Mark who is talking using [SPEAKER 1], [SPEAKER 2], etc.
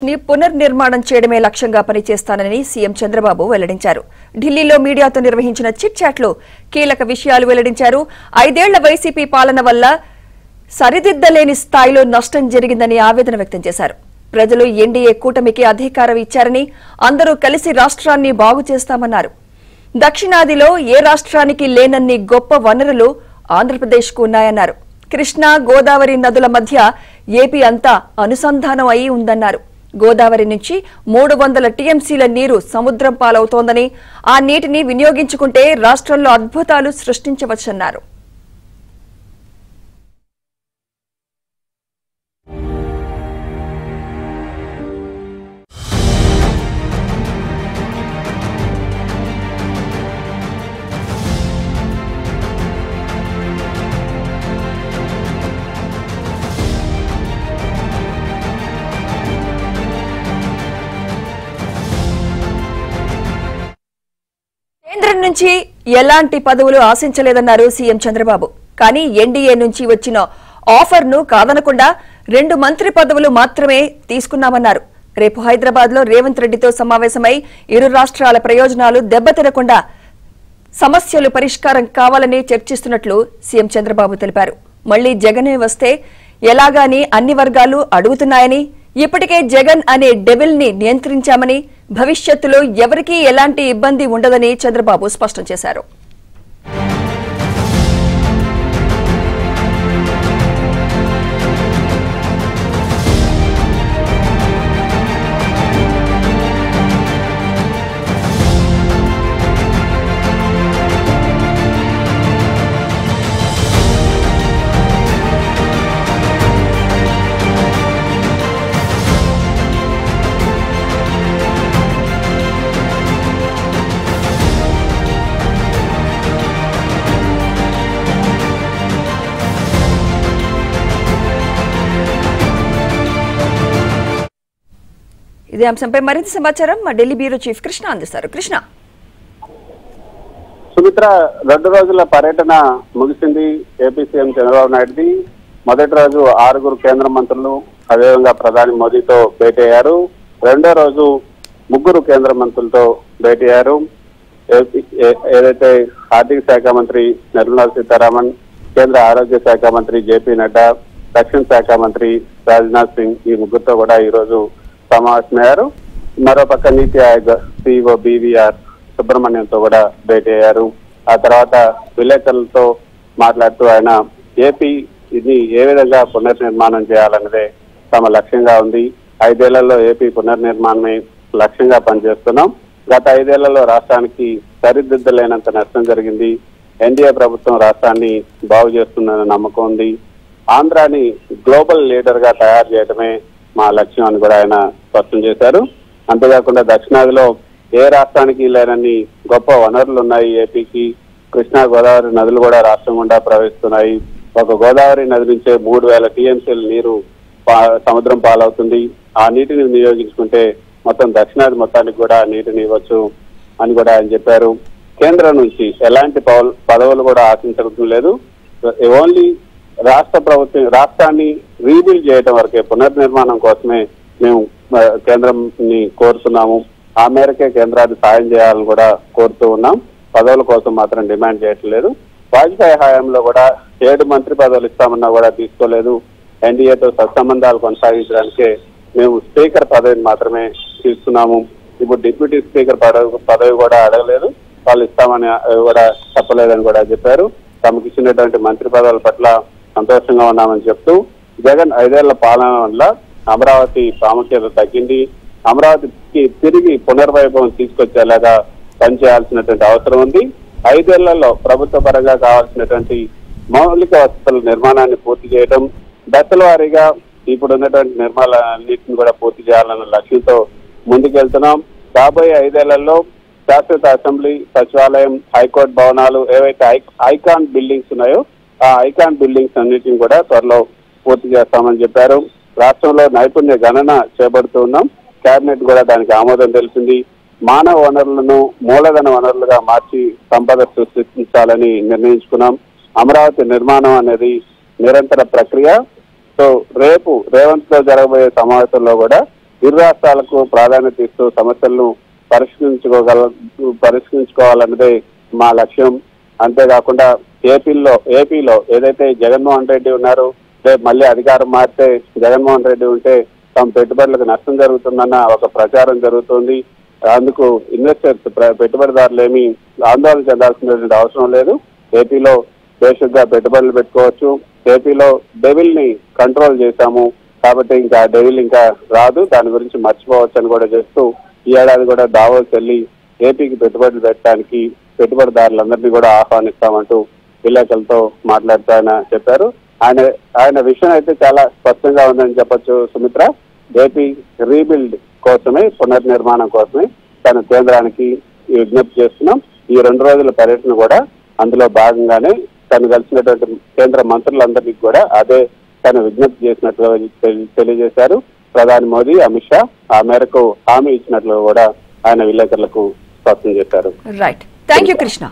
[SPEAKER 1] ని పునర్నిర్మాణం చేయడమే లక్ష్యంగా పనిచేస్తానని సీఎం చంద్రబాబు వెల్లడించారు. ఢిల్లీలో మీడియాతో నిర్వహించిన చిట్ చాట్లో కీలక విషయాలు వెల్లడించారు. 5 ఏళ్ల వైసీపీ పాలన వల్ల సరిదిద్దలేని స్థాయిలో నష్టం జరిగిందని ఆవేదన వ్యక్తం చేశారు. ప్రజలు ఎన్డీఏ కూటమికి అధికారం ఇచ్చారని అందరూ కలిసి రాష్ట్రాన్ని బాగు చేస్తామన్నారు. దక్షిణాదిలో ఏ రాష్ట్రానికి లేనన్ని గొప్ప వనరులు ఆంధ్రప్రదేశ్కు ఉన్నాయన్నారు. కృష్ణా గోదావరి నదుల మధ్య ఏపీ అంతా అనుసంధానం అయి ఉందన్నారు. గోదావరి నుంచి 300 టీఎంసీల నీరు సముద్రం పాలవుతోందని, ఆ నీటిని వినియోగించుకుంటే రాష్ట్రంలో అద్భుతాలు సృష్టించవచ్చన్నారు. కేంద్రం నుంచి ఎలాంటి పదవులు ఆశించలేదన్నారు సీఎం చంద్రబాబు. కానీ ఎన్డీఏ నుంచి వచ్చిన ఆఫర్ను కాదనకుండా 2 మంత్రి పదవులు మాత్రమే తీసుకున్నామన్నారు. రేపు హైదరాబాద్ లో రేవంత్ రెడ్డితో సమావేశమై ఇరు రాష్ట్రాల ప్రయోజనాలు దెబ్బతినకుండా సమస్యలు పరిష్కారం కావాలని చర్చిస్తున్నట్లు సీఎం చంద్రబాబు తెలిపారు. మళ్లీ జగనే వస్తే ఎలాగాని అన్ని వర్గాలు అడుగుతున్నాయని, ఇప్పటికే జగన్ అనే డెవిల్ ని నియంత్రించామని, భవిష్యత్తులో ఎవరికీ ఎలాంటి ఇబ్బంది ఉండదని చంద్రబాబు స్పష్టం చేశారు. ఇదే అంశంపై మరింత సమాచారం మా ఢిల్లీ బ్యూరో చీఫ్ కృష్ణ అందిస్తారు. కృష్ణ,
[SPEAKER 2] సుమిత్ర 2 రోజుల పర్యటన ముగిసింది. ఏపీ సీఎం చంద్రబాబు నాయుడుది. మొదటి రోజు 6 కేంద్ర మంత్రులు, అదేవిధంగా ప్రధాని మోదీతో భేటీ అయ్యారు. రెండో రోజు 3 కేంద్ర మంత్రులతో భేటీ అయ్యారు. ఏదైతే ఆర్థిక శాఖ మంత్రి నిర్మలా సీతారామన్, కేంద్ర ఆరోగ్య శాఖ మంత్రి జేపీ నడ్డా, రక్షణ శాఖ మంత్రి రాజ్నాథ్ సింగ్, ఈ 3తో కూడా ఈ రోజు సమావేశమయ్యారు. మరోపక్క నీతి ఆయోగ్ సిఇఓ బీవీఆర్ సుబ్రహ్మణ్యంతో కూడా భేటీ అయ్యారు. ఆ తర్వాత విలేకరులతో మాట్లాడుతూ ఆయన ఏపీ ఇది ఏ విధంగా పునర్నిర్మాణం చేయాలన్నదే తమ లక్ష్యంగా ఉంది. 5 ఏళ్లలో ఏపీ పునర్నిర్మాణమే లక్ష్యంగా పనిచేస్తున్నాం. గత 5 ఏళ్లలో రాష్ట్రానికి సరిదిద్దలేనంత నష్టం జరిగింది. ఎన్డీఏ ప్రభుత్వం రాష్ట్రాన్ని బాగు చేస్తుందన్న నమ్మకం ఉంది. ఆంధ్రాని గ్లోబల్ లీడర్ గా తయారు చేయడమే మా లక్ష్యం అని కూడా ఆయన స్పష్టం చేశారు. అంతేకాకుండా దక్షిణాదిలో ఏ రాష్ట్రానికి లేనన్ని గొప్ప వనరులు ఉన్నాయి ఏపీకి. కృష్ణా గోదావరి నదులు కూడా రాష్ట్రం గుండా ప్రవహిస్తున్నాయి. ఒక గోదావరి నది నుంచే 3000 టీఎంసీల నీరు సముద్రం పాలవుతుంది. ఆ నీటిని వినియోగించుకుంటే మొత్తం దక్షిణాది మొత్తానికి కూడా నీటిని ఇవ్వచ్చు అని కూడా ఆయన చెప్పారు. కేంద్రం నుంచి ఎలాంటి పదవులు కూడా ఆశించడం లేదు. ఓన్లీ రాష్ట్ర ప్రభుత్వం రాష్ట్రాన్ని రీబిల్డ్ చేయడం వరకే, పునర్నిర్మాణం కోసమే మేము కేంద్రంని కోరుతున్నాము. ఆ మేరకే కేంద్రాన్ని సాయం చేయాలని కూడా కోరుతూ ఉన్నాం. పదవుల కోసం మాత్రం డిమాండ్ చేయట్లేదు. వాజ్పేయి హయాంలో కూడా 7 మంత్రి పదవులు ఇస్తామన్నా కూడా తీసుకోలేదు. ఎన్డీఏతో సత్సంబంధాలు కొనసాగించడానికే మేము స్పీకర్ పదవిని మాత్రమే తీసుకున్నాము. ఇప్పుడు డిప్యూటీ స్పీకర్ పదవి కూడా అడగలేదు. వాళ్ళు ఇస్తామని కూడా చెప్పలేదని కూడా చెప్పారు. తమకు ఇచ్చినటువంటి మంత్రి పదవుల పట్ల సంతోషంగా ఉన్నామని చెప్తూ, జగన్ 5 ఏళ్ల పాలన వల్ల అమరావతి ప్రాముఖ్యత తగ్గింది. అమరావతికి తిరిగి పునర్వైభవం తీసుకొచ్చేలాగా పనిచేయాల్సినటువంటి అవసరం ఉంది. 5 ఏళ్లలో ప్రభుత్వ పరంగా కావాల్సినటువంటి మౌలిక వసతుల నిర్మాణాన్ని పూర్తి చేయడం, దశల వారీగా ఇప్పుడు ఉన్నటువంటి నిర్మాణాలన్నింటిని కూడా పూర్తి చేయాలన్న లక్ష్యంతో ముందుకెళ్తున్నాం. రాబోయే 5 ఏళ్లలో శాశ్వత అసెంబ్లీ, సచివాలయం, హైకోర్టు భవనాలు, ఏవైతే ఐకాన్ బిల్డింగ్స్ ఉన్నాయో ఆ ఐకాన్ బిల్డింగ్స్ అన్నిటిని కూడా త్వరలో పూర్తి చేస్తామని చెప్పారు. రాష్ట్రంలో నైపుణ్య గణన చేపడుతూ ఉన్నాం. కేబినెట్ కూడా దానికి ఆమోదం తెలిపింది. మానవ వనరులను మూలధన వనరులుగా మార్చి సంపద సృష్టించాలని నిర్ణయించుకున్నాం. అమరావతి నిర్మాణం అనేది నిరంతర ప్రక్రియ. సో రేపు రేవంత్ తో జరగబోయే సమావేశంలో కూడా ఇరు రాష్ట్రాలకు ప్రాధాన్యత ఇస్తూ సమస్యలను పరిష్కరించుకోవాలన్నదే మా లక్ష్యం. అంతేకాకుండా ఏపీలో ఏదైతే జగన్మోహన్ రెడ్డి ఉన్నారో రేపు మళ్ళీ అధికారం మారితే జగన్మోహన్ రెడ్డి ఉంటే తమ పెట్టుబడులకు నష్టం జరుగుతుందన్న ఒక ప్రచారం జరుగుతుంది. అందుకు ఇన్వెస్టర్స్ పెట్టుబడిదారులు ఏమీ ఆందోళన చెందాల్సినటువంటి అవసరం లేదు. ఏపీలో బేసిక్గా పెట్టుబడులు పెట్టుకోవచ్చు. ఏపీలో డెవిల్ ని కంట్రోల్ చేశాము కాబట్టి ఇంకా డెవిల్ ఇంకా రాదు, దాని గురించి మర్చిపోవచ్చు అని కూడా చెప్తూ ఈ ఏడాది కూడా దావోస్ వెళ్ళి ఏపీకి పెట్టుబడులు పెట్టడానికి పెట్టుబడిదారులందరినీ కూడా ఆహ్వానిస్తామంటూ విలేకరులతో మాట్లాడుతూ ఆయన చెప్పారు. ఆయన విషయం అయితే చాలా స్పష్టంగా ఉందని చెప్పొచ్చు సుమిత్ర. ఏపీ రీబిల్డ్ కోసమే, పునర్నిర్మాణం కోసమే తన కేంద్రానికి విజ్ఞప్తి చేస్తున్నాం. ఈ 2 రోజుల పర్యటన కూడా అందులో భాగంగానే తను కలిసినటువంటి కేంద్ర మంత్రులందరికీ కూడా అదే తను విజ్ఞప్తి చేసినట్లు తెలియజేశారు ప్రధాని మోదీ, అమిత్ షా. ఆ మేరకు హామీ ఇచ్చినట్లు కూడా ఆయన విలేకరులకు స్పష్టం చేశారు.
[SPEAKER 1] Right, thank you Krishna.